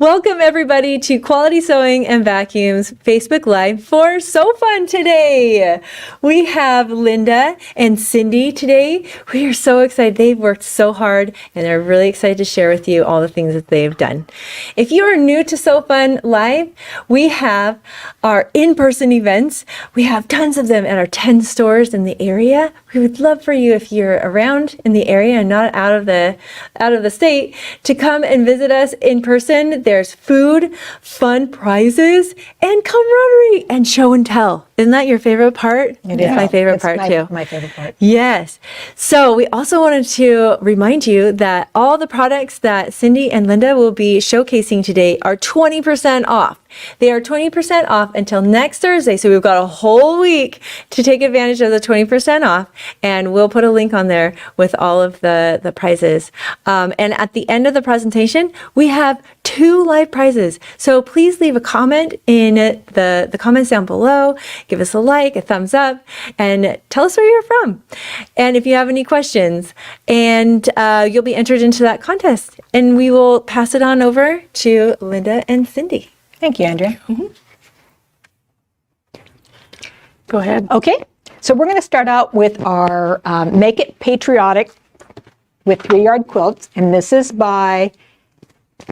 Welcome everybody to Quality Sewing and Vacuums Facebook Live for Sew Fun today. We have Linda and Cindy today. We are so excited. They've worked so hard and they're really excited to share with you all the things that they've done. If you are new to Sew Fun Live, we have our in-person events. We have tons of them at our 10 stores in the area. We would love for you, if you're around in the area and not out of the state, to come and visit us in person. There's food, fun prizes, and camaraderie and show and tell. Isn't that your favorite part? It is my favorite part too. My favorite part. Yes. So we also wanted to remind you that all the products that Cindy and Linda will be showcasing today are 20% off. They are 20% off until next Thursday. So we've got a whole week to take advantage of the 20% off. And we'll put a link on there with all of the prizes. And at the end of the presentation, we have 2 live prizes. So please leave a comment in the comments down below. Give us a like, a thumbs up, and tell us where you're from. And if you have any questions, and you'll be entered into that contest. And we will pass it on over to Linda and Cindy. Thank you, Andrea. Go ahead. Okay, so we're going to start out with our Make It Patriotic with 3-yard quilts, and this is by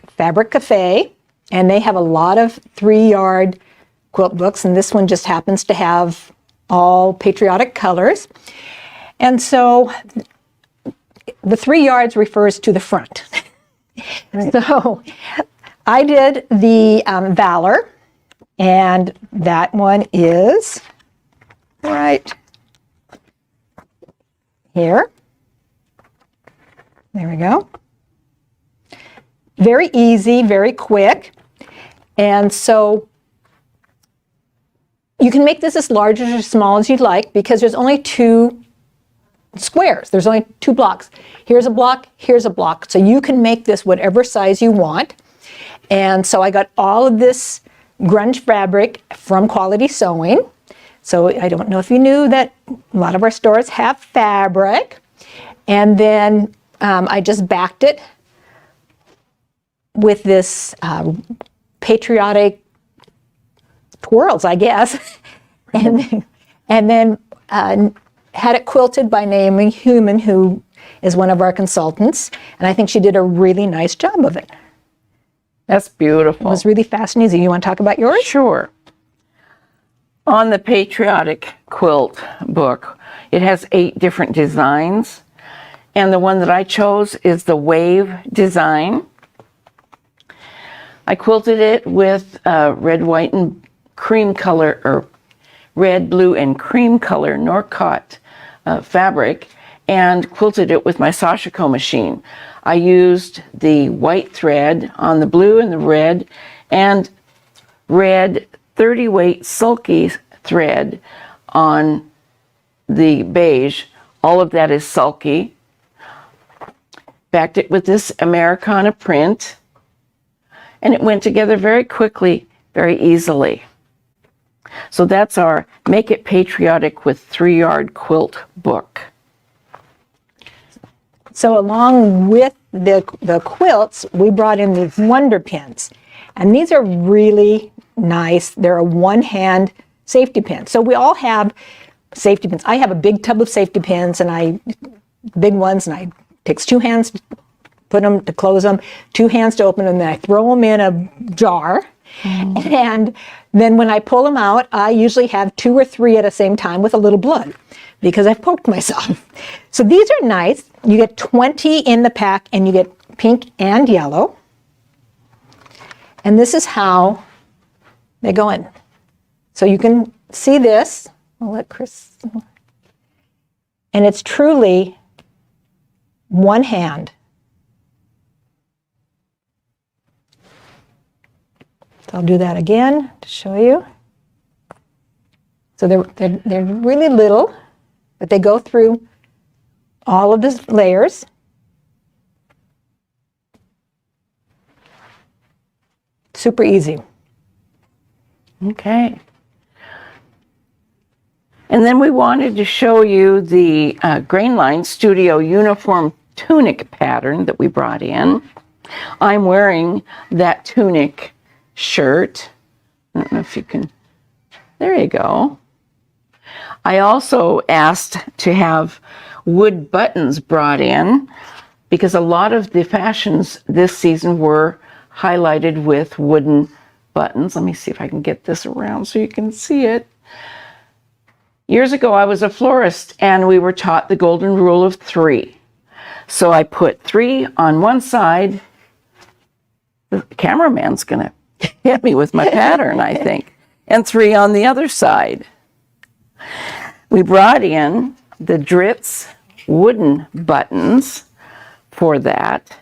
Fabric Cafe, and they have a lot of 3-yard quilt books, and this one just happens to have all patriotic colors. And so the 3 yards refers to the front. Right. So I did the Valor, and that one is right here. There we go. Very easy, very quick. And so you can make this as large or as small as you'd like, because there's only 2 squares. There's only 2 blocks. Here's a block, here's a block. So you can make this whatever size you want. And so I got all of this grunge fabric from Quality Sewing. So I don't know if you knew that a lot of our stores have fabric. And then I just backed it with this patriotic twirls, I guess, and then had it quilted by Ammie Gomez, who is one of our consultants, and I think she did a really nice job of it. That's beautiful. It was really fast and easy. You want to talk about yours? Sure. On the Patriotic Quilt book, it has 8 different designs, and the one that I chose is the wave design. I quilted it with red, white, and cream color, or red, blue, and cream color Norcott fabric, and quilted it with my Sashiko machine. I used the white thread on the blue and the red, and red 30 weight sulky thread on the beige. All of that is sulky. Backed it with this Americana print, and it went together very quickly, very easily. So that's our Make It Patriotic with 3-yard quilt book. So along with the quilts, we brought in these wonder pins. And these are really nice. They're a one-hand safety pin. So we all have safety pins. I have a big tub of safety pins, and big ones, and it takes 2 hands to put them, to close them, 2 hands to open them, and then I throw them in a jar. And then when I pull them out, I usually have 2 or 3 at the same time with a little blood, because I've poked myself. So these are nice. You get 20 in the pack, and you get pink and yellow. And this is how they go in. So you can see this. I'll let Chris. And it's truly one hand. So I'll do that again to show you. So they're really little, but they go through all of the layers. Super easy. Okay. And then we wanted to show you the Grainline Studio Uniform Tunic pattern that we brought in. I'm wearing that tunic shirt. I don't know if you can, there you go. I also asked to have wood buttons brought in because a lot of the fashions this season were highlighted with wooden buttons. Let me see if I can get this around so you can see it. Years ago, I was a florist and we were taught the golden rule of 3. So I put 3 on one side. The cameraman's gonna hit me with my pattern, I think, and 3 on the other side. We brought in the Dritz wooden buttons for that.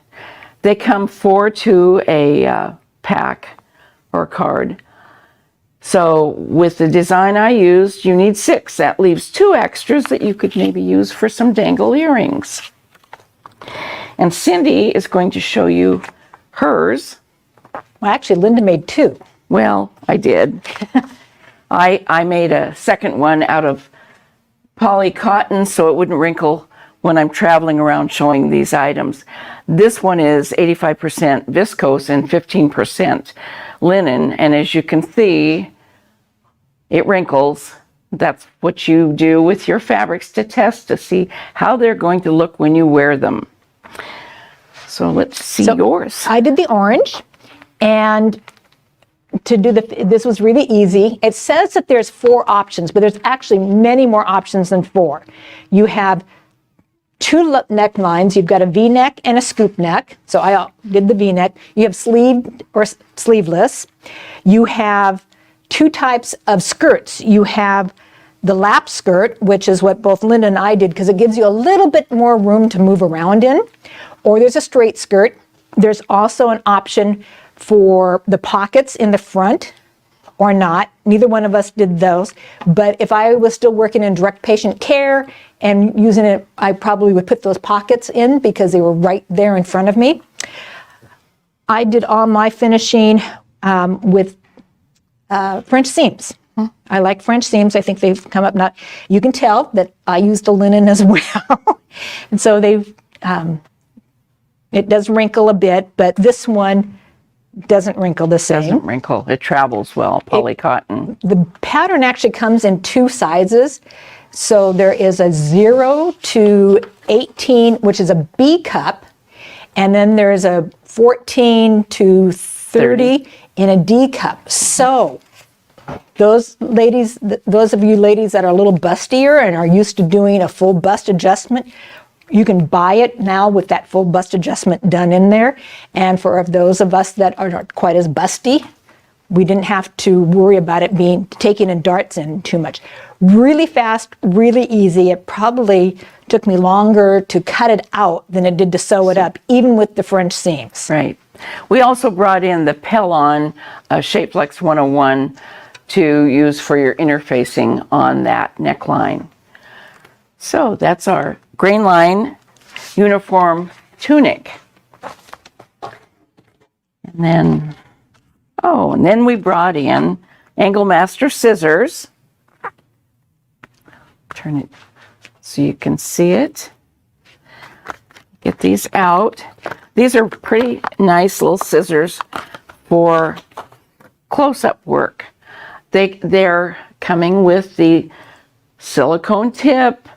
They come 4 to a pack or card. So with the design I used, you need 6. That leaves 2 extras that you could maybe use for some dangle earrings. And Cindy is going to show you hers. Well, actually, Linda made 2. Well, I did. I made a second one out of poly cotton so it wouldn't wrinkle when I'm traveling around showing these items. This one is 85% viscose and 15% linen, and as you can see, it wrinkles. That's what you do with your fabrics to test to see how they're going to look when you wear them. So let's see yours. I did the orange, and to do this was really easy. It says that there's 4 options, but there's actually many more options than 4. You have 2 necklines. You've got a V-neck and a scoop neck. So I did the V-neck. You have sleeved or sleeveless. You have 2 types of skirts. You have the lap skirt, which is what both Linda and I did because it gives you a little bit more room to move around in. Or there's a straight skirt. There's also an option for the pockets in the front or not. Neither one of us did those. But if I was still working in direct patient care and using it, I probably would put those pockets in because they were right there in front of me. I did all my finishing with French seams. I like French seams. I think they've come up not, you can tell that I used a linen as well. And so they've, it does wrinkle a bit, but this one doesn't wrinkle the same. Doesn't wrinkle. It travels well, poly cotton. The pattern actually comes in 2 sizes. So there is a 0 to 18, which is a B cup, and then there's a 14 to 30 in a D cup. So those ladies, those of you ladies that are a little bustier and are used to doing a full bust adjustment, you can buy it now with that full bust adjustment done in there. And for those of us that are not quite as busty, we didn't have to worry about it being taking in darts in too much. Really fast, really easy. It probably took me longer to cut it out than it did to sew it up, even with the French seams. Right. We also brought in the Pellon Shapeflex 101 to use for your interfacing on that neckline. So that's our grain line uniform tunic. And then, and then we brought in Angle Master scissors. Turn it so you can see it. Get these out. These are pretty nice little scissors for close-up work. They're coming with the silicone tip.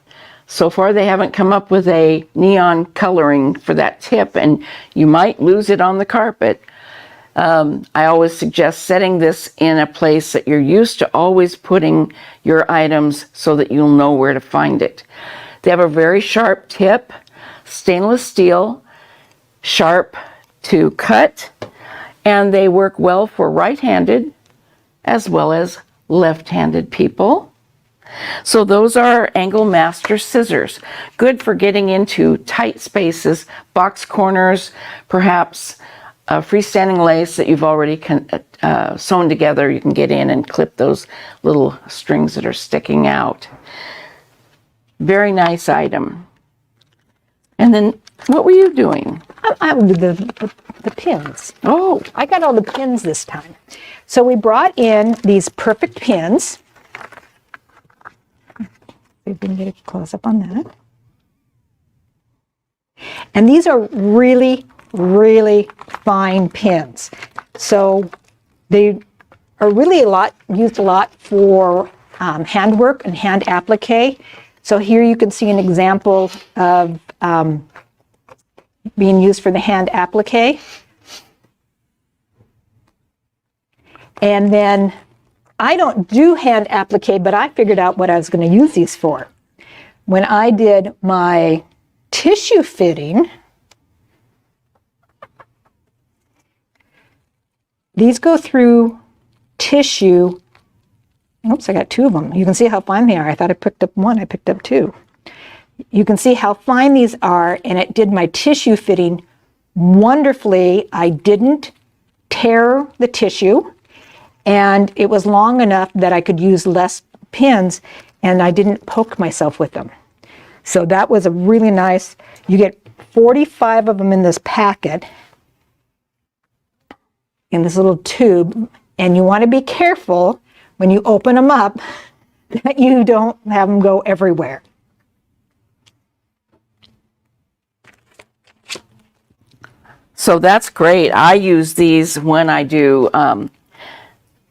So far they haven't come up with a neon coloring for that tip, and you might lose it on the carpet. I always suggest setting this in a place that you're used to always putting your items so that you'll know where to find it. They have a very sharp tip, stainless steel, sharp to cut, and they work well for right-handed as well as left-handed people. So those are Angle Master scissors, good for getting into tight spaces, box corners, perhaps freestanding lace that you've already sewn together. You can get in and clip those little strings that are sticking out. Very nice item. And then what were you doing? I would do the pins. Oh, I got all the pins this time. So we brought in these perfect pins. See if we can get a close up on that. And these are really really fine pins. So they are really used a lot for handwork and hand applique. So here you can see an example of being used for the hand applique. And then I don't do hand applique, but I figured out what I was going to use these for. When I did my tissue fitting, these go through tissue. Oops, I got two of them. You can see how fine they are. I thought I picked up one, I picked up two. You can see how fine these are, and it did my tissue fitting wonderfully. I didn't tear the tissue, and it was long enough that I could use less pins, and I didn't poke myself with them. So that was a really nice, you get 45 of them in this packet, in this little tube, and you want to be careful when you open them up that you don't have them go everywhere. So that's great. I use these when I do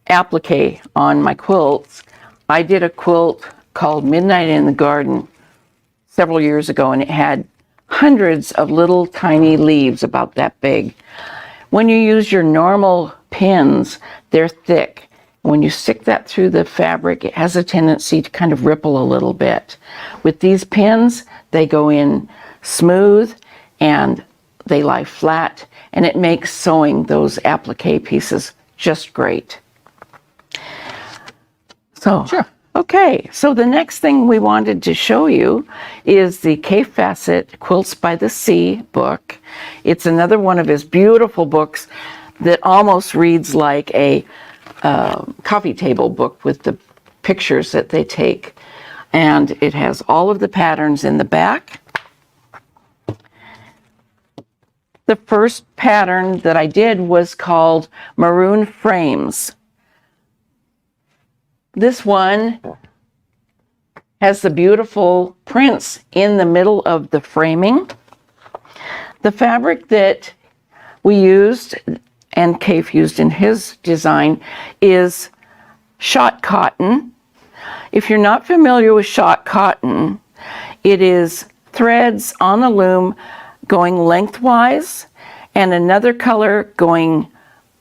applique on my quilts. I did a quilt called Midnight in the Garden several years ago, and it had hundreds of little tiny leaves about that big. When you use your normal pins, they're thick. When you stick that through the fabric, it has a tendency to kind of ripple a little bit. With these pins, they go in smooth and they lie flat, and it makes sewing those applique pieces just great. So, Sure. Okay, so the next thing we wanted to show you is the Kaffe Fassett Quilts by the Sea book. It's another one of his beautiful books that almost reads like a coffee table book with the pictures that they take. And it has all of the patterns in the back. The first pattern that I did was called Maroon Frames. This one has the beautiful prints in the middle of the framing. The fabric that we used, and Kaffe used in his design, is shot cotton. If you're not familiar with shot cotton, it is threads on the loom going lengthwise and another color going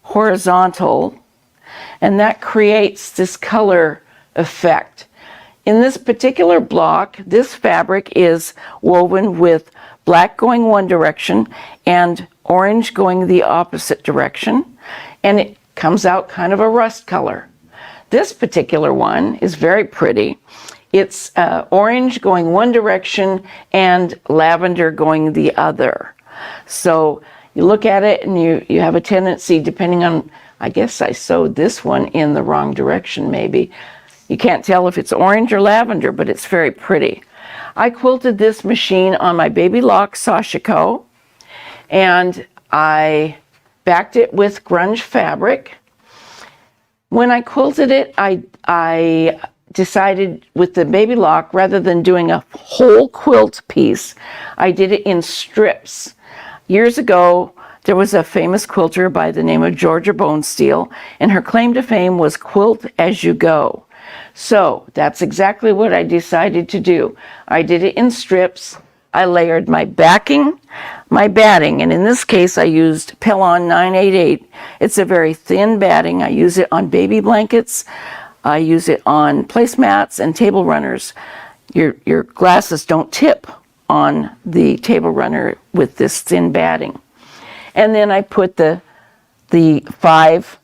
horizontal, and that creates this color effect. In this particular block, this fabric is woven with black going one direction and orange going the opposite direction, and it comes out kind of a rust color. This particular one is very pretty. It's orange going one direction and lavender going the other. So you look at it and you have a tendency, depending on, I guess I sewed this one in the wrong direction maybe. You can't tell if it's orange or lavender, but it's very pretty. I quilted this machine on my Baby Lock Sashiko, and I backed it with grunge fabric. When I quilted it, I decided with the Baby Lock, rather than doing a whole quilt piece, I did it in strips. Years ago, there was a famous quilter by the name of Georgia Bonesteel, and her claim to fame was quilt as you go. So that's exactly what I decided to do. I did it in strips. I layered my backing, my batting, and in this case I used Pellon 988. It's a very thin batting. I use it on baby blankets. I use it on placemats and table runners. Your glasses don't tip on the table runner with this thin batting. And then I put the 5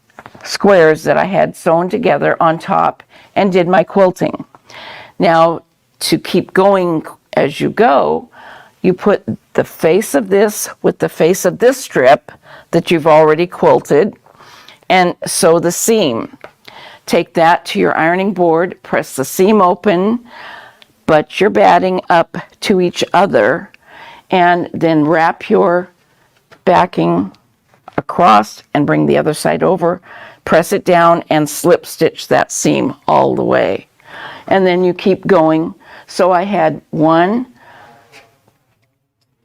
squares that I had sewn together on top and did my quilting. Now, to keep going as you go, you put the face of this with the face of this strip that you've already quilted and sew the seam. Take that to your ironing board, press the seam open, butt your batting up to each other, and then wrap your backing across and bring the other side over, press it down and slip stitch that seam all the way. And then you keep going. So I had 1,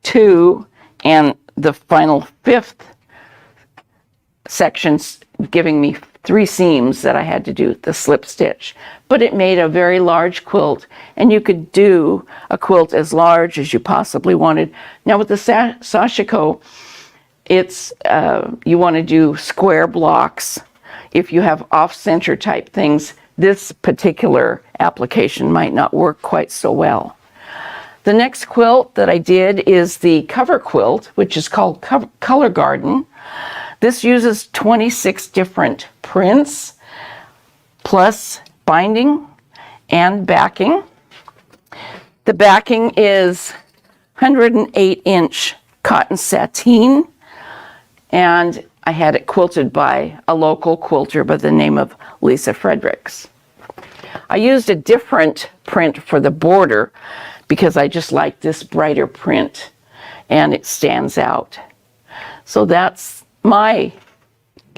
2, and the final fifth sections giving me 3 seams that I had to do the slip stitch. But it made a very large quilt, and you could do a quilt as large as you possibly wanted. Now with the sashiko, it's you want to do square blocks. If you have off-center type things, this particular application might not work quite so well. The next quilt that I did is the cover quilt, which is called Color Garden. This uses 26 different prints, plus binding and backing. The backing is 108-inch cotton sateen, and I had it quilted by a local quilter by the name of Lisa Fredericks. I used a different print for the border because I just like this brighter print and it stands out. So that's my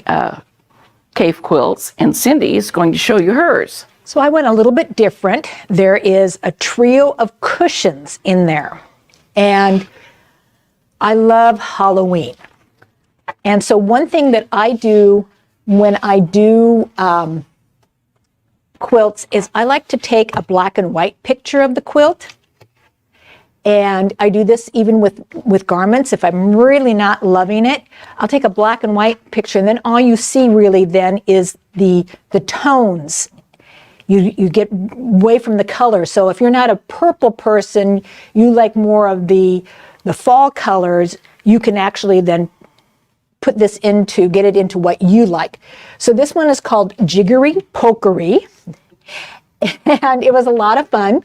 Kaffe quilts, and Cindy is going to show you hers. So I went a little bit different. There is a trio of cushions in there, and I love Halloween. And so one thing that I do when I do quilts is I like to take a black and white picture of the quilt. And I do this even with garments. If I'm really not loving it, I'll take a black and white picture, and then all you see really then is the tones. You get away from the color. So if you're not a purple person, you like more of the fall colors, you can actually then put this into, get it into what you like. So this one is called Jiggery Pokery, and it was a lot of fun.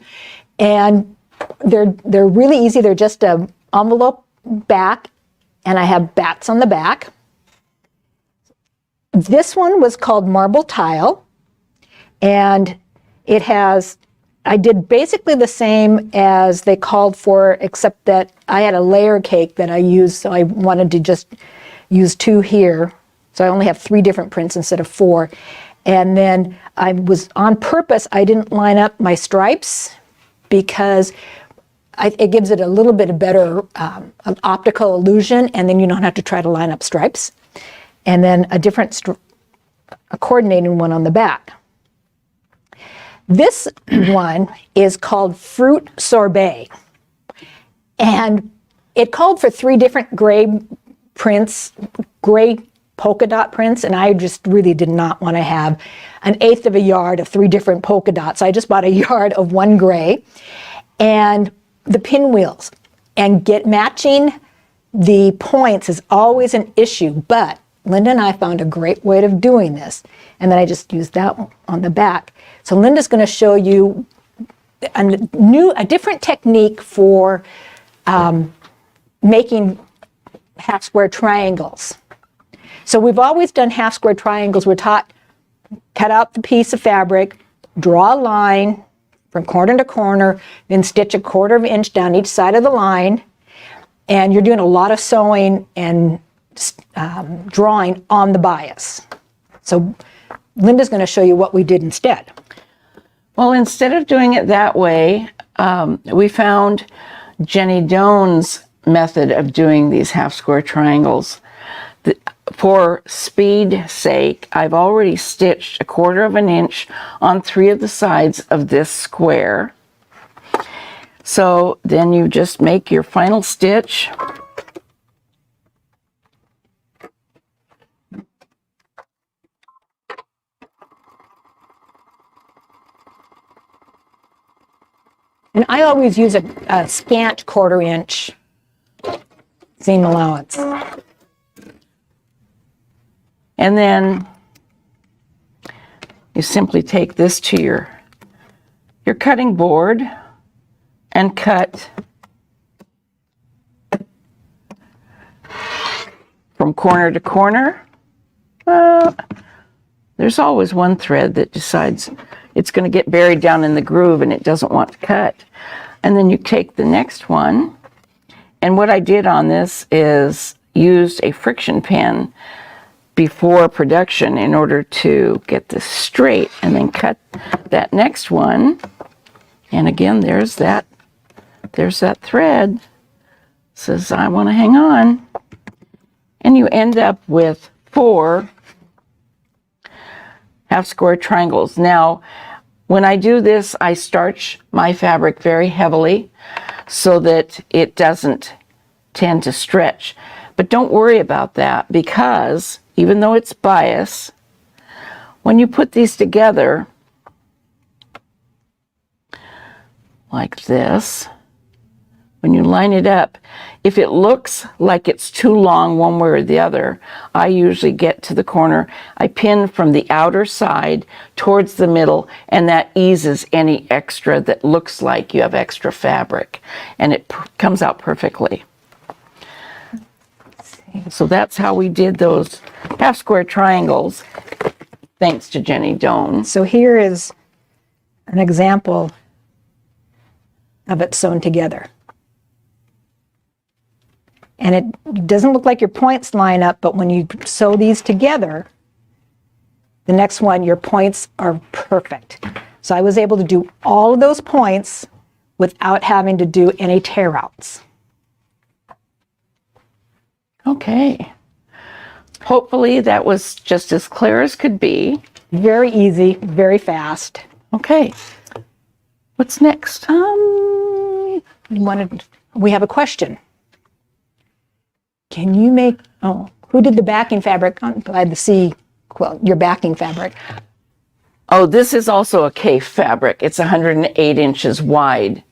And they're really easy. They're just an envelope back, and I have bats on the back. This one was called Marble Tile, and it has, I did basically the same as they called for, except that I had a layer cake that I used, so I wanted to just use 2 here. So I only have 3 different prints instead of 4. And then I was, on purpose, I didn't line up my stripes because it gives it a little bit of better an optical illusion, and then you don't have to try to line up stripes. And then a different, a coordinating one on the back. This one is called Fruit Sorbet, and it called for 3 different gray prints, gray polka dot prints, and I just really did not want to have 1/8 of a yard of 3 different polka dots. I just bought a yard of 1 gray, and the pinwheels, and matching the points is always an issue, but Linda and I found a great way of doing this, and then I just used that on the back. So Linda's going to show you a different technique for making half square triangles. So we've always done half square triangles. We're taught, cut out the piece of fabric, draw a line from corner to corner, then stitch 1/4 inch down each side of the line, and you're doing a lot of sewing and drawing on the bias. So Linda's going to show you what we did instead. Well, instead of doing it that way, we found Jenny Doan's method of doing these half square triangles. For speed sake, I've already stitched 1/4 inch on 3 of the sides of this square. So then you just make your final stitch. And I always use a scant 1/4 inch seam allowance. And then you simply take this to your cutting board and cut from corner to corner. There's always one thread that decides it's going to get buried down in the groove and it doesn't want to cut. And then you take the next one, and what I did on this is used a friction pen before production in order to get this straight, and then cut that next one. And again, there's that thread. Says I want to hang on. And you end up with 4 half square triangles. Now, when I do this, I starch my fabric very heavily so that it doesn't tend to stretch. But don't worry about that, because even though it's bias, when you put these together like this, when you line it up, if it looks like it's too long one way or the other, I usually get to the corner. I pin from the outer side towards the middle, and that eases any extra that looks like you have extra fabric, and it comes out perfectly. So that's how we did those half square triangles, thanks to Jenny Doan. So here is an example of it sewn together. And it doesn't look like your points line up, but when you sew these together, the next one, your points are perfect. So I was able to do all of those points without having to do any tear outs. Okay. Hopefully that was just as clear as could be. Very easy, very fast. Okay. What's next? We have a question. Can you make, who did the backing fabric on the C quilt, your backing fabric? Oh, this is also a Kaffe fabric. It's 108 inches wide.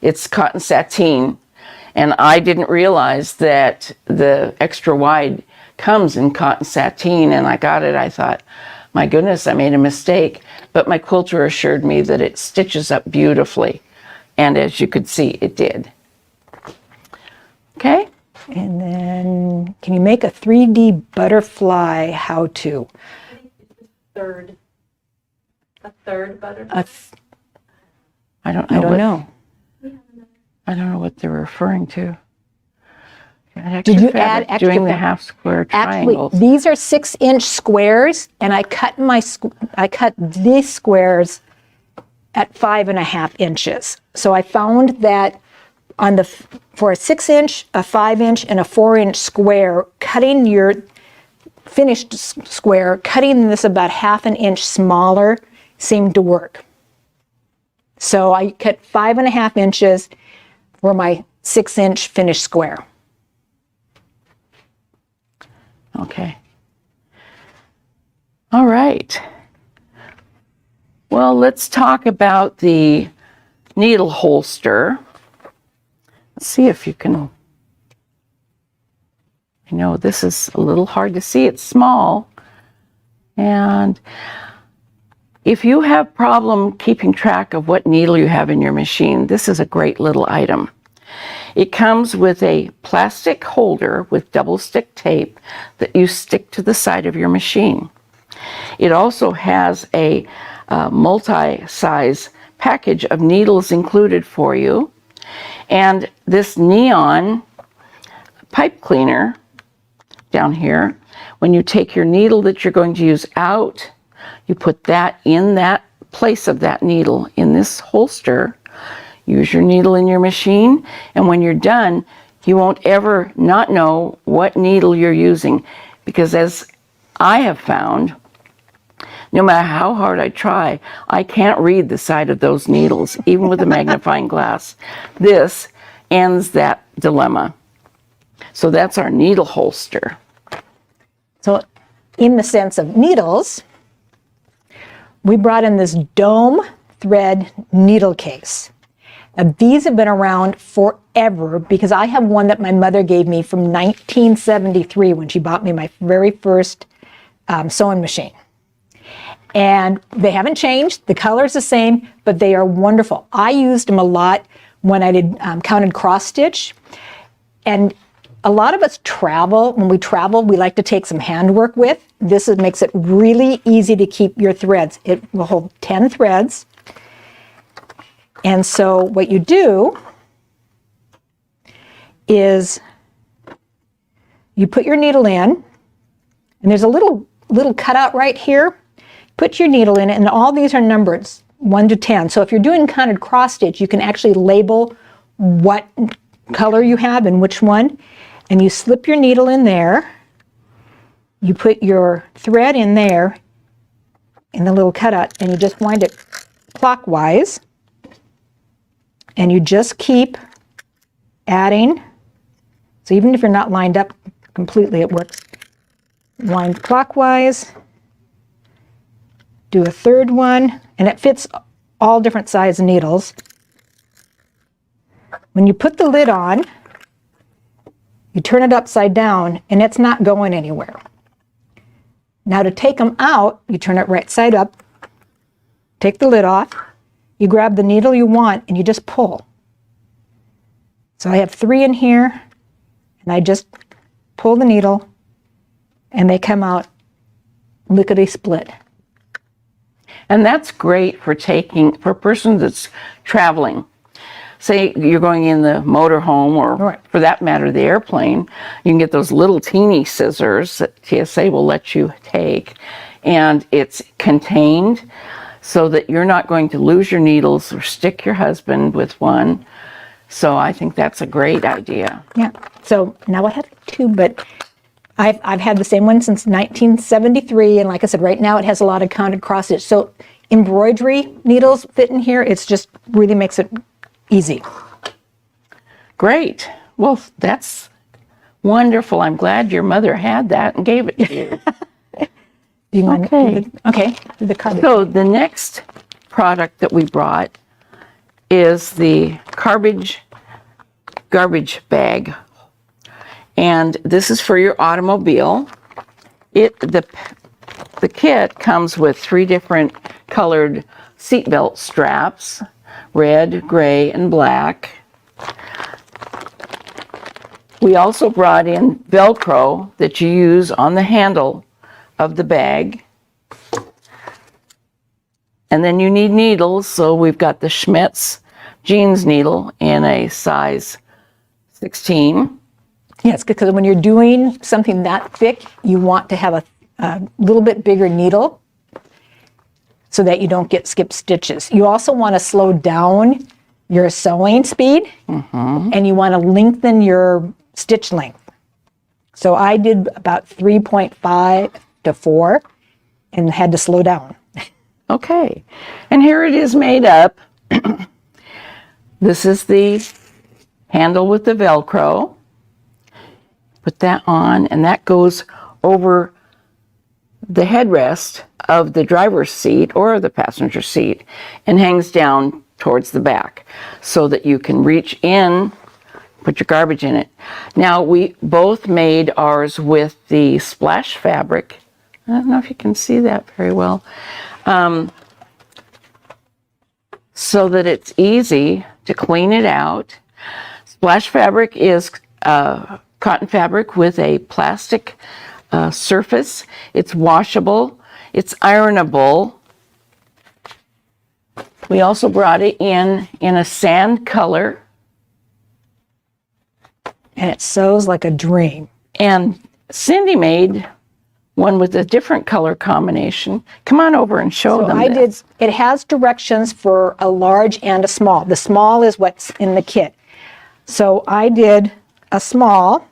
It's cotton sateen. And I didn't realize that the extra wide comes in cotton sateen, and I got it. I thought, my goodness, I made a mistake. But my quilter assured me that it stitches up beautifully. And as you could see, it did. Okay. And then, can you make a 3D butterfly how-to? A third butterfly. I don't know. I don't know. what they're referring to. Did you add extra doing the fabric? half square triangles? Actually, these are 6-inch squares, and I cut these squares at 5.5 inches. So I found that for a 6-inch, a 5-inch, and a 4-inch square, cutting your finished square, cutting this about 1/2 inch smaller seemed to work. So I cut 5.5 inches for my 6-inch finished square. Okay. All right. Well, let's talk about the needle holster. Let's see if you can. I know this is a little hard to see. It's small. And if you have problem keeping track of what needle you have in your machine, this is a great little item. It comes with a plastic holder with double stick tape that you stick to the side of your machine. It also has a multi-size package of needles included for you. And this neon pipe cleaner down here, when you take your needle that you're going to use out, you put that in that place of that needle in this holster. Use your needle in your machine, and when you're done, you won't ever not know what needle you're using, because as I have found, no matter how hard I try, I can't read the side of those needles, even with a magnifying glass. This ends that dilemma. So that's our needle holster. So in the sense of needles, we brought in this dome thread needle case. Now, these have been around forever because I have one that my mother gave me from 1973 when she bought me my very first sewing machine. And they haven't changed. The color's the same, but they are wonderful. I used them a lot when I did counted cross stitch. And a lot of us travel. When we travel, we like to take some handwork with. This makes it really easy to keep your threads. It will hold 10 threads. And so what you do is you put your needle in, and there's a little cutout right here. Put your needle in it, and all these are numbered 1 to 10. So if you're doing counted cross stitch, you can actually label what color you have and which one. And you slip your needle in there, You put your thread in there in the little cutout, and you just wind it clockwise, and you just keep adding. So even if you're not lined up completely, it works. Wind clockwise, do a third one, and it fits all different size needles. When you put the lid on, you turn it upside down, and it's not going anywhere. Now to take them out, you turn it right side up, take the lid off, you grab the needle you want, and you just pull. So I have 3 in here, and I just pull the needle, and they come out lickety-split. And that's great for for a person that's traveling. Say you're going in the motorhome, or Right. for that matter, the airplane, you can get those little teeny scissors that TSA will let you take, and it's contained so that you're not going to lose your needles or stick your husband with one. So I think that's a great idea. Yeah. So now I have 2, but I've had the same one since 1973, and like I said, right now it has a lot of counted cross stitch. So embroidery needles fit in here. It's just really makes it easy. Great. Well, that's wonderful. I'm glad your mother had that and gave it to you. Do you mind? Okay. Okay. Do the card. So the next product that we brought is the garbage bag. And this is for your automobile. The kit comes with 3 different colored seatbelt straps, red, gray, and black. We also brought in Velcro that you use on the handle of the bag. And then you need needles, so we've got the Schmitz jeans needle in a size 16. Yes, because when you're doing something that thick, you want to have a little bit bigger needle so that you don't get skip stitches. You also want to slow down your sewing speed, and you want to lengthen your stitch length. So I did about 3.5 to 4 and had to slow down. Okay, and here it is made up. This is the handle with the Velcro. Put that on, and that goes over the headrest of the driver's seat or the passenger seat and hangs down towards the back so that you can reach in, put your garbage in it. Now, we both made ours with the splash fabric. I don't know if you can see that very well. So that it's easy to clean it out. Splash fabric is cotton fabric with a plastic surface. It's washable. It's ironable. We also brought it in a sand color. And it sews like a dream. And Cindy made one with a different color combination. Come on over and show them this. It has directions for a large and a small. The small is what's in the kit. So I did a small,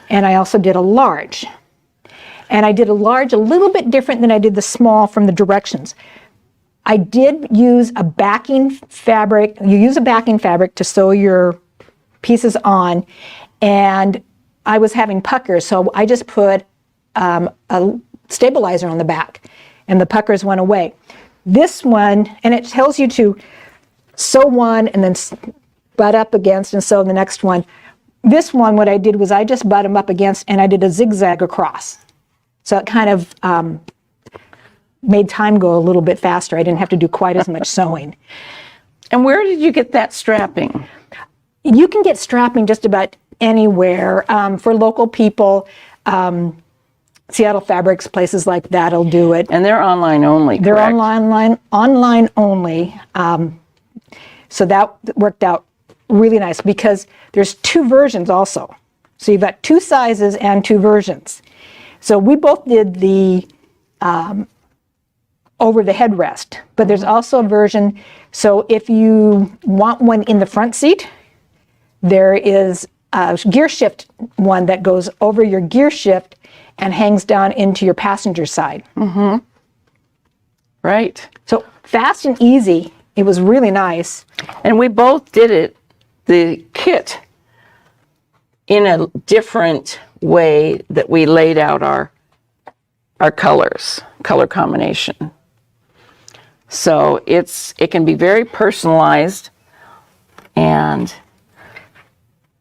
and I also did a large. And I did a large a little bit different than I did the small from the directions. I did use a backing fabric. You use a backing fabric to sew your pieces on, and I was having puckers, so I just put a stabilizer on the back, and the puckers went away. This one, and it tells you to sew one and then butt up against and sew the next one. This one, what I did was I just butt them up against, and I did a zigzag across. So it kind of made time go a little bit faster. I didn't have to do quite as much sewing. And where did you get that strapping? You can get strapping just about anywhere. For local people, Seattle Fabrics, places like that'll do it. And they're online only, They're correct? online only. So that worked out really nice because there's 2 versions also. So you've got 2 sizes and 2 versions. So we both did the over the headrest, but there's also a version. So if you want one in the front seat, there is a gear shift one that goes over your gear shift, and hangs down into your passenger side. Right. So fast and easy. It was really nice. And we both did it, the kit, in a different way that we laid out our colors, color combination. So it can be very personalized, and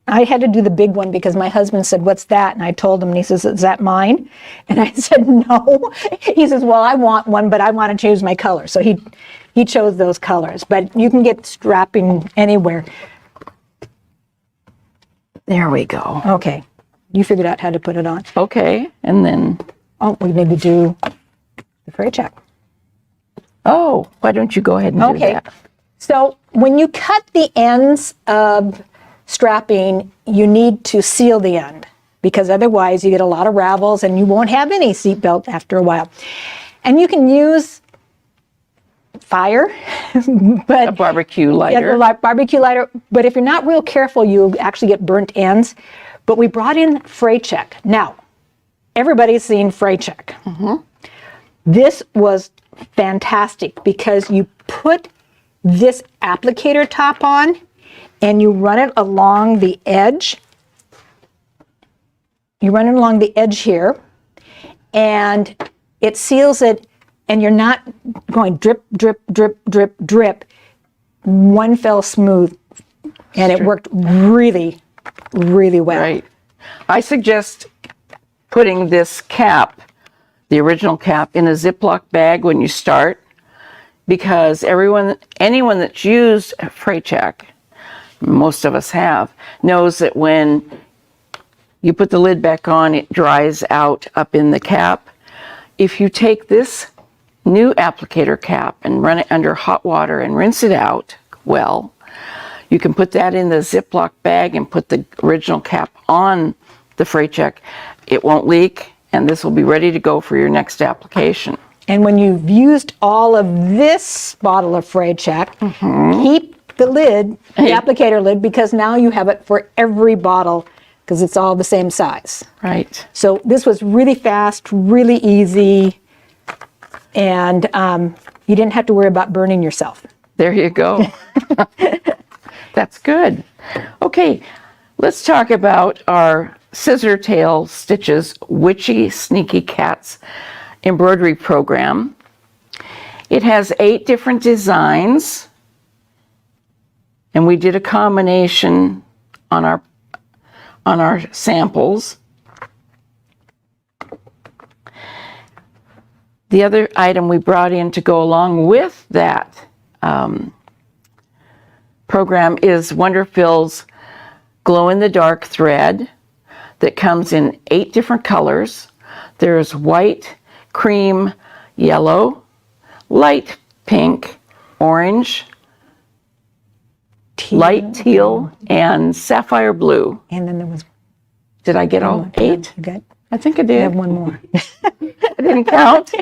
I had to do the big one because my husband said, "What's that?" And I told him, and he says, "Is that mine?" And I said, "No." He says, "Well, I want one, but I want to choose my color." So he chose those colors, but you can get strapping anywhere. there we go. Okay, you figured out how to put it on. Okay, and then, Oh, we need to do the fray check. oh, why don't you go ahead and do Okay, that? so when you cut the ends of strapping, you need to seal the end because otherwise you get a lot of ravels and you won't have any seatbelt after a while. And you can use fire, but A barbecue yeah, lighter. the barbecue lighter. But if you're not real careful, you'll actually get burnt ends. But we brought in fray check. Now, everybody's seen fray check. This was fantastic because you put this applicator top on and you run it along the edge. You run it along the edge here and it seals it, and you're not going drip, drip, drip, drip, drip. One fell smooth, and it worked really, really well. Right. I suggest putting this cap, the original cap, in a Ziploc bag when you start, because anyone that's used fray check, most of us have, knows that when you put the lid back on, it dries out up in the cap. If you take this new applicator cap and run it under hot water and rinse it out well, you can put that in the Ziploc bag and put the original cap on the fray check. It won't leak, and this will be ready to go for your next application. And when you've used all of this bottle of fray check, keep the lid, the applicator lid, because now you have it for every bottle because it's all the same size. Right. So this was really fast, really easy, and you didn't have to worry about burning yourself. There you go. That's good. Okay, let's talk about our Scissor Tail Stitches Witchy Sneaky Cats embroidery program. It has 8 different designs, and we did a combination on our samples. The other item we brought in to go along with that program is Wonderfil's glow-in-the-dark thread that comes in 8 different colors. There's white, cream, yellow, light pink, orange, light teal, and sapphire blue. And then there was Did I get all 8? You got, I think I I did. have one more. I didn't count.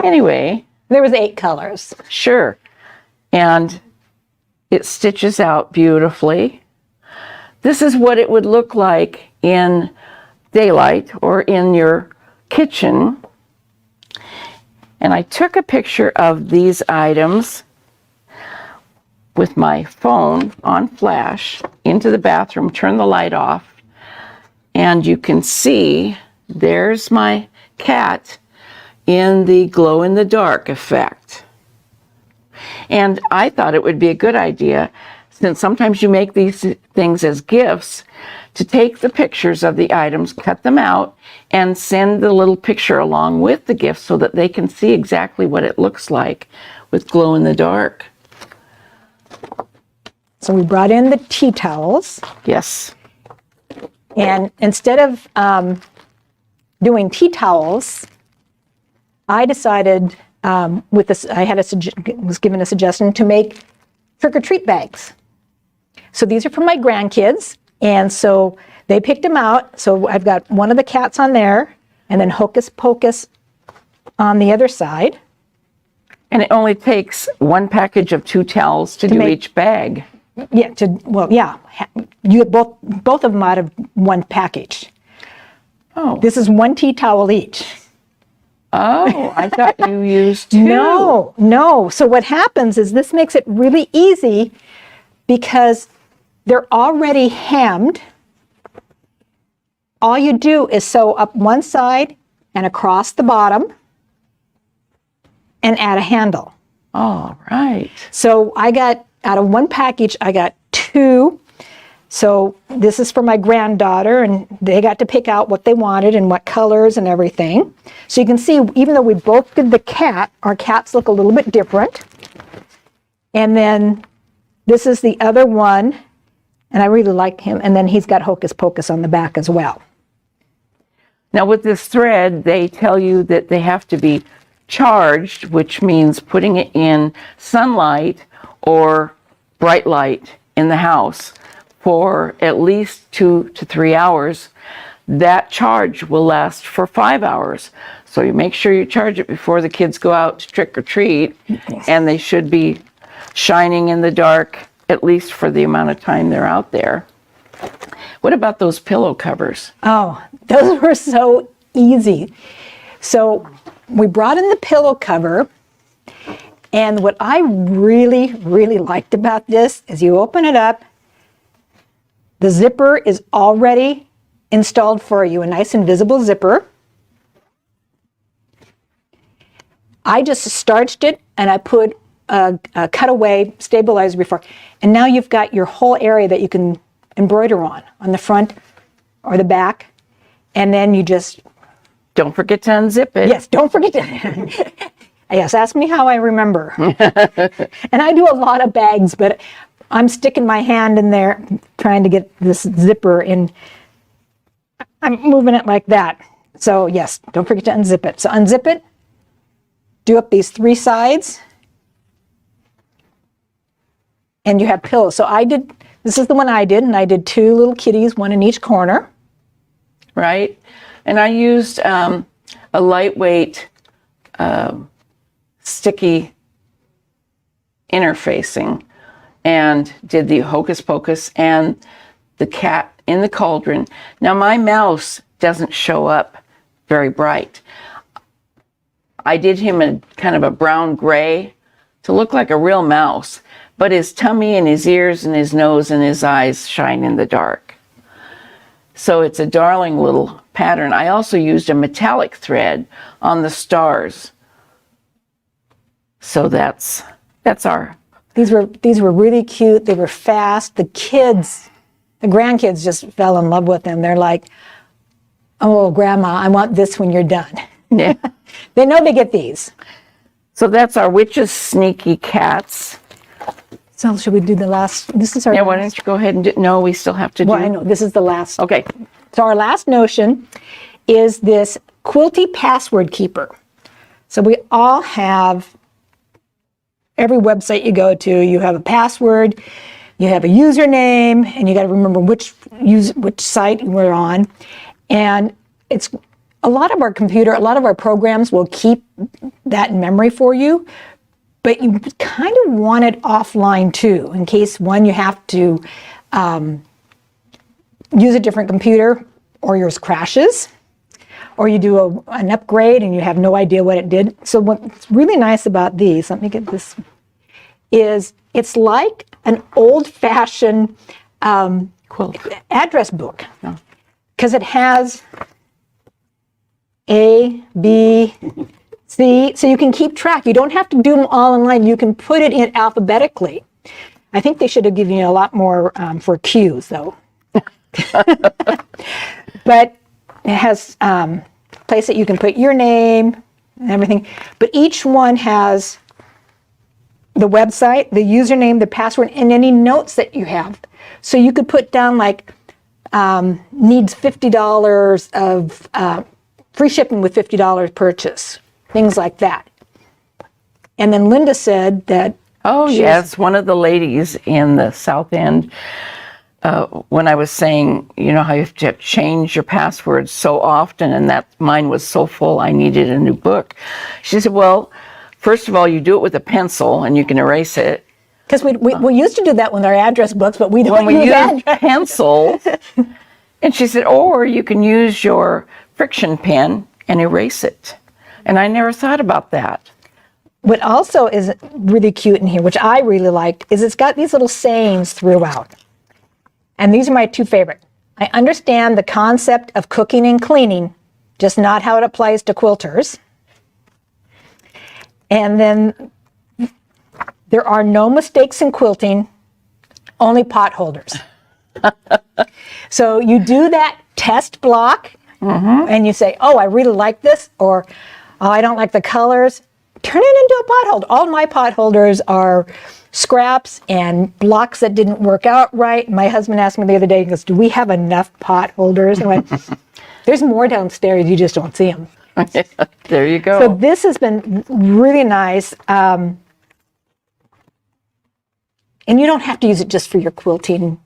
Anyway, There was 8 colors. sure. And it stitches out beautifully. This is what it would look like in daylight or in your kitchen. And I took a picture of these items with my phone on flash into the bathroom, turn the light off, and you can see there's my cat in the glow-in-the-dark effect. And I thought it would be a good idea, since sometimes you make these things as gifts, to take the pictures of the items, cut them out, and send the little picture along with the gift so that they can see exactly what it looks like with glow-in-the-dark. So we brought in the tea towels, Yes. and instead of doing tea towels, I decided with this, I had was given a suggestion to make trick-or-treat bags. So these are for my grandkids, and so they picked them out. So I've got one of the cats on there, and then Hocus Pocus on the other side. And it only takes one package of 2 towels to do make- each bag. Yeah, you get both of them out of one package. Oh. This is 1 tea towel each. Oh, I thought you used 2. No. So what happens is this makes it really easy because they're already hemmed. All you do is sew up one side and across the bottom and add a handle. All right. So I got, out of 1 package, I got 2. So this is for my granddaughter, and they got to pick out what they wanted and what colors and everything. So you can see, even though we both did the cat, our cats look a little bit different. And then this is the other one, and I really like him. And then he's got Hocus Pocus on the back as well. Now with this thread, they tell you that they have to be charged, which means putting it in sunlight or bright light in the house for at least 2 to 3 hours. That charge will last for 5 hours. So you make sure you charge it before the kids go out to trick or treat, and they should be shining in the dark at least for the amount of time they're out there. What about those pillow covers? Oh, those were so easy. So we brought in the pillow cover, and what I really, really liked about this is you open it up, the zipper is already installed for you, a nice invisible zipper. I just starched it and I put a cutaway stabilizer before, and now you've got your whole area that you can embroider on the front or the back, and then you just... Don't forget to unzip it. Yes, don't forget to... Yes, ask me how I remember. And I do a lot of bags, but I'm sticking my hand in there trying to get this zipper in. I'm moving it like that. So yes, don't forget to unzip it. So unzip it, do up these 3 sides, and you have pillows. So this is the one I did, and I did 2 little kitties, 1 in each corner. Right? And I used a lightweight sticky interfacing and did the Hocus Pocus and the cat in the cauldron. Now my mouse doesn't show up very bright. I did him in kind of a brown gray to look like a real mouse, but his tummy and his ears and his nose and his eyes shine in the dark. So it's a darling little pattern. I also used a metallic thread on the stars. So that's our... These were really cute. They were fast. The kids, the grandkids just fell in love with them. They're like, oh, Grandma, I want this when you're done. Yeah. They know they get these. So that's our Witch's Sneaky Cats. So should we do the last? This is our Yeah, last. why don't you go ahead and do... No, we still have to do... Well, I know. This is the last. Okay. So our last notion is this quilty password keeper. So we all have... Every website you go to, you have a password, you have a username, and you got to remember which site we're on. And it's a lot of our programs will keep that in memory for you, but you kind of want it offline too, in case you have to use a different computer or yours crashes, or you do an upgrade and you have no idea what it did. So what's really nice about these, let me get this, is it's like an old-fashioned Quilt. address book, because it has A, B, C, so you can keep track. You don't have to do them all in line. You can put it in alphabetically. I think they should have given you a lot more for cues, though. But it has a place that you can put your name and everything. But each one has the website, the username, the password, and any notes that you have. So you could put down like, needs $50 of free shipping with $50 purchase, things like that. And then Linda said that... Oh, yes, one of the ladies in the South End, when I was saying, you know, how you have to change your passwords so often, and that mine was so full, I needed a new book. She said, well, first of all, you do it with a pencil, and you can erase it. Because we used to do that with our address books, but we don't When we use use address. pencils. And she said, or you can use your friction pen and erase it. And I never thought about that. What also is really cute in here, which I really liked, is it's got these little sayings throughout. And these are my two favorite. I understand the concept of cooking and cleaning, just not how it applies to quilters. And then there are no mistakes in quilting, only pot holders. So you do that test block and you say, oh, I really like this, or oh, I don't like the colors. Turn it into a pot holder. All my pot holders are scraps and blocks that didn't work out right. My husband asked me the other day, he goes, do we have enough pot holders? I went, there's more downstairs, you just don't see them. There you go. So this has been really nice. And you don't have to use it just for your quilting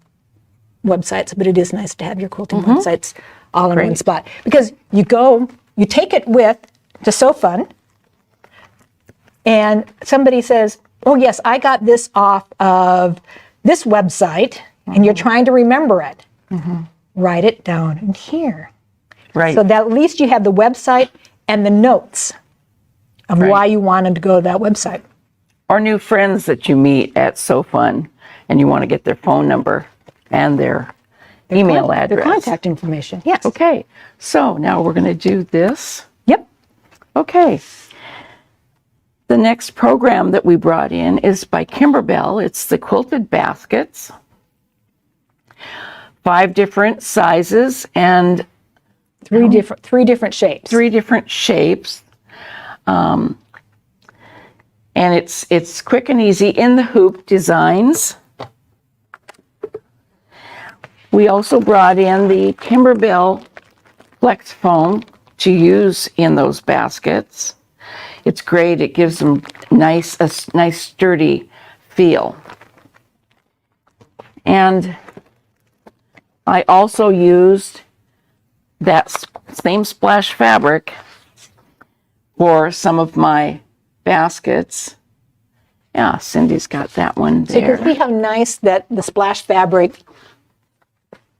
websites, but it is nice to have your quilting websites all in one spot. Because you take it with to Sew Fun, and somebody says, oh yes, I got this off of this website, and you're trying to remember it. Write it down in here. Right. So that at least you have the website and the notes of why you wanted to go to that website. Or new friends that you meet at So Fun, and you want to get their phone number and their email address. Their contact information, yes. Okay, so now we're going to do this. Yep. Okay. The next program that we brought in is by Kimberbell. It's the quilted baskets. 5 different sizes and Three different shapes. 3 different shapes. And it's quick and easy in the hoop designs. We also brought in the Kimberbell Flex Foam to use in those baskets. It's great. It gives them a nice sturdy feel. And I also used that same splash fabric for some of my baskets. Yeah, Cindy's got that one So you there. can see how nice that the splash fabric,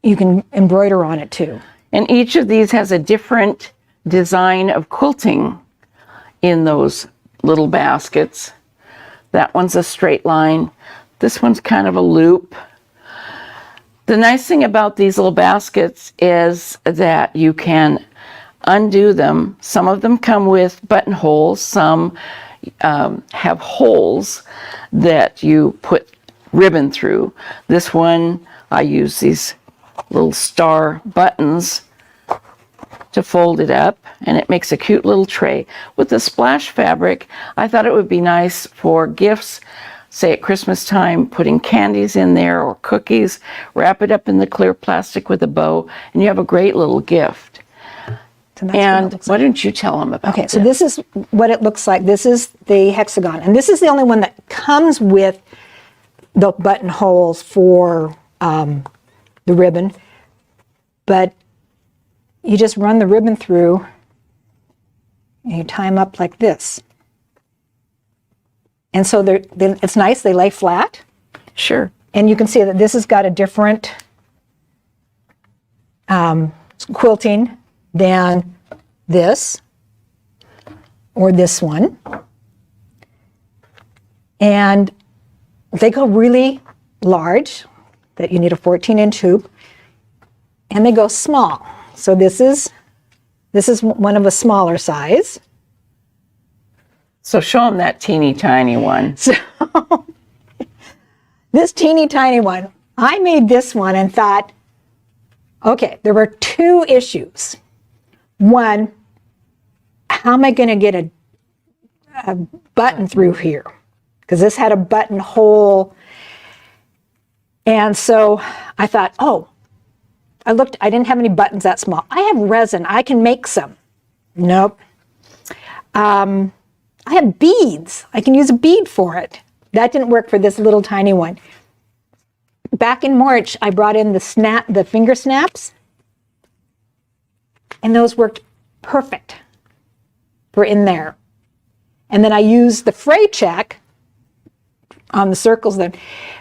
you can embroider on it too. And each of these has a different design of quilting in those little baskets. That one's a straight line. This one's kind of a loop. The nice thing about these little baskets is that you can undo them. Some of them come with buttonholes. Some have holes that you put ribbon through. This one, I use these little star buttons to fold it up, and it makes a cute little tray. With the splash fabric, I thought it would be nice for gifts, say at Christmas time, putting candies in there or cookies, wrap it up in the clear plastic with a bow, and you have a great little gift. And why don't you tell them about Okay, so this is what it looks like. This is the hexagon, and this is the only one that comes with the buttonholes for the ribbon. But you just run the ribbon through, and you tie them up like this. And so it's nice. They lay flat, Sure. and you can see that this has got a different quilting than this or this one. And they go really large, that you need a 14-inch hoop, and they go small. So this is one of a smaller size. So show them that teeny tiny one. So this teeny tiny one, I made this one and thought, okay, there were 2 issues. One, how am I going to get a button through here? Because this had a buttonhole. And so I thought, oh, I didn't have any buttons that small. I have resin, I can make some. Nope. I have beads, I can use a bead for it. That didn't work for this little tiny one. Back in March, I brought in the finger snaps, and those worked perfect for in there. And then I used the fray check on the circles then.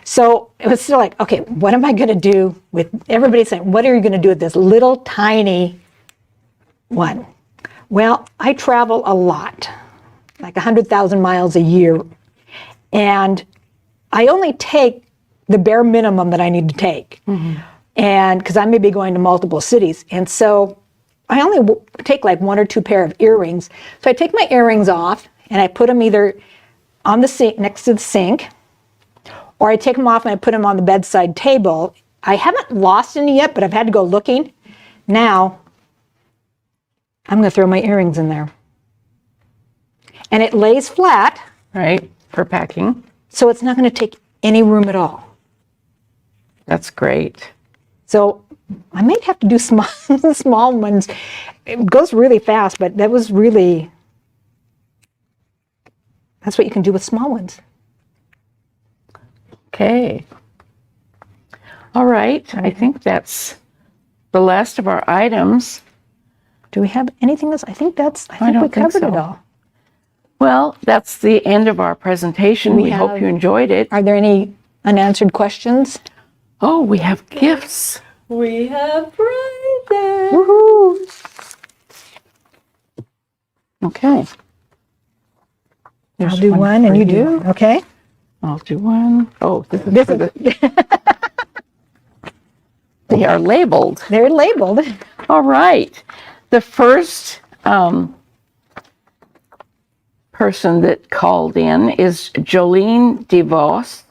So it was still like, okay, what am I going to do with, everybody saying, what are you going to do with this little tiny one. Well, I travel a lot, like 100,000 miles a year, and I only take the bare minimum that I need to take, and because I may be going to multiple cities, and so I only take like 1 or 2 pair of earrings. So I take my earrings off and I put them either on the sink next to the sink, or I take them off and I put them on the bedside table. I haven't lost any yet, but I've had to go looking. Now I'm going to throw my earrings in there, and it lays flat, Right, for packing. so it's not going to take any room at all. That's great. So I might have to do small ones. It goes really fast, but that's what you can do with small ones. Okay. All right, I think that's the last of our items. Do we have anything else? I think we don't think covered so. it all. Well, that's the end of our presentation. We hope have- you enjoyed it. Are there any unanswered questions? Oh, we have gifts. We have prizes. Woohoo! Okay. I'll do one and you do one, okay? I'll do one. Oh, this is they are labeled. They're labeled. All right. The first person that called in is Jolene DeVos,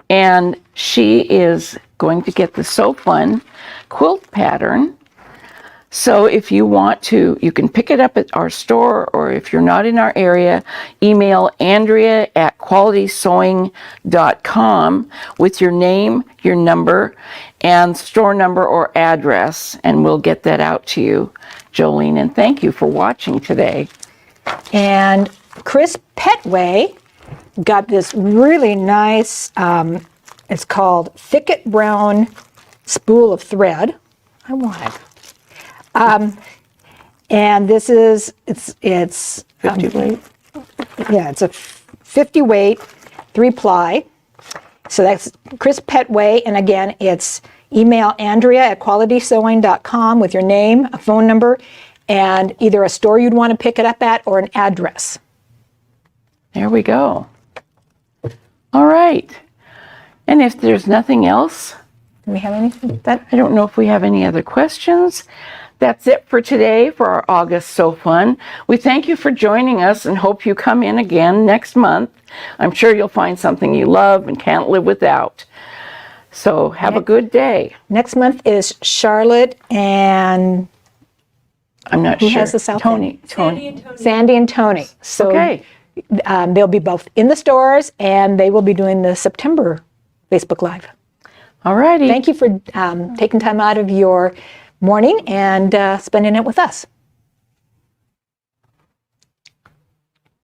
and she is going to get the So Fun quilt pattern. So if you want to, you can pick it up at our store, or if you're not in our area, email Andrea@qualitysewing.com with your name, your number, and store number or address, and we'll get that out to you, Jolene. And thank you for watching today. And Chris Petway got this really nice, it's called Thicket Brown Spool of Thread. I want it. And this is, it's 50 weight. Yeah, it's a 50 weight, 3 ply. So that's Chris Petway, and again, it's email Andrea@qualitysewing.com with your name, a phone number, and either a store you'd want to pick it up at or an address. There we go. All right. And if there's nothing else, Do we have anything? I don't know if we have any other questions. That's it for today for our August So Fun. We thank you for joining us and hope you come in again next month. I'm sure you'll find something you love and can't live without. So have a good day. Next month is Charlotte and I'm not Who sure. has the South Tony. Sandy and Tony. So Okay. they'll be both in the stores, and they will be doing the September Facebook Live. All righty. Thank you for taking time out of your morning and spending it with us.